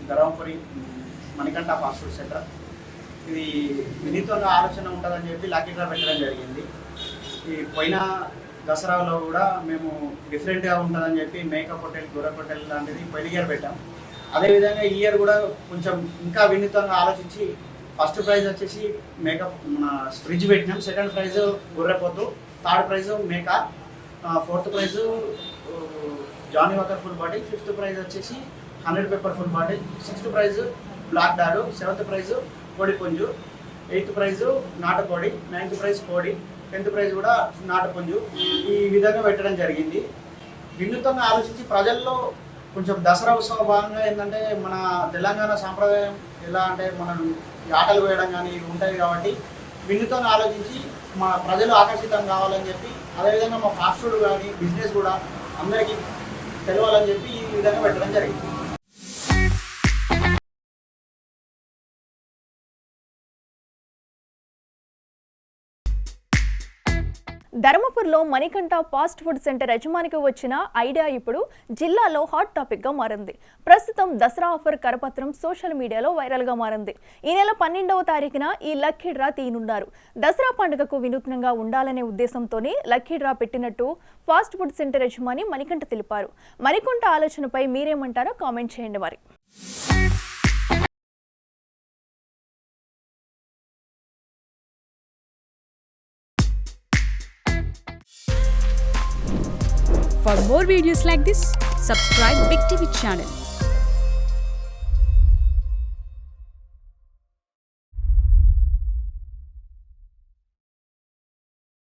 Dharmapuri Manikanta fast food centre. ఇది వినూత్నంగా ఆలోచన ఉంటుందని చెప్పి లక్కీ డ్రా పెట్టడం జరిగింది. ఈ పోయిన దసరాలో కూడా మేము డిఫరెంట్గా ఉంటుందని చెప్పి మేకప్ హోటల్, గొర్రె హోటల్ లాంటిది పోయిన ఇయర్ పెట్టాం. అదేవిధంగా ఈ ఇయర్ కూడా కొంచెం ఇంకా వినూత్నంగా ఆలోచించి ఫస్ట్ ప్రైజ్ వచ్చేసి మేకప్ మన ఫ్రిడ్జ్ పెట్టినాం, సెకండ్ ప్రైజ్ గొర్రెపోతు, థర్డ్ ప్రైజ్ మేక, fourth prize Johnnie Walker full bottle, fifth prize వచ్చేసి 100 Pipers full bottle, sixth prize Black Dog, seventh prize కోడి పుంజు, ఎయిత్ ప్రైజ్ నాటుకోడి, నైన్త్ ప్రైజ్ కోడి, 10th ప్రైజ్ కూడా నాటుపుంజు. ఈ విధంగా పెట్టడం జరిగింది. వినూత్నంగా ఆలోచించి ప్రజల్లో కొంచెం దసరా ఉత్సవ భాగంగా ఏంటంటే మన తెలంగాణ సాంప్రదాయం ఎలా అంటే మనం ఆటలు వేయడం కానీ ఇవి ఉంటాయి కాబట్టి వినూత్నంగా ఆలోచించి మా ప్రజలు ఆకర్షితం కావాలని చెప్పి, అదేవిధంగా మా ఫాస్ట్ ఫుడ్ కానీ బిజినెస్ కూడా అందరికీ తెలవాలని చెప్పి ఈ విధంగా పెట్టడం జరిగింది. ధర్మపురిలో మణికంఠ ఫాస్ట్ ఫుడ్ సెంటర్ యజమానికి వచ్చిన ఐడియా ఇప్పుడు జిల్లాలో హాట్ టాపిక్గా మారింది. ప్రస్తుతం దసరా ఆఫర్ కరపత్రం సోషల్ మీడియాలో వైరల్గా మారింది. ఈ నెల 12వ తారీఖున ఈ లక్కీ డ్రా తీయనున్నారు. దసరా పండుగకు వినూత్నంగా ఉండాలనే ఉద్దేశంతోనే లక్కీ డ్రా పెట్టినట్టు ఫాస్ట్ ఫుడ్ సెంటర్ యజమాని మణికంఠ తెలిపారు. మణికంఠ ఆలోచనపై మీరేమంటారో కామెంట్ చేయండి మరి. For more videos like this, subscribe Big TV channel.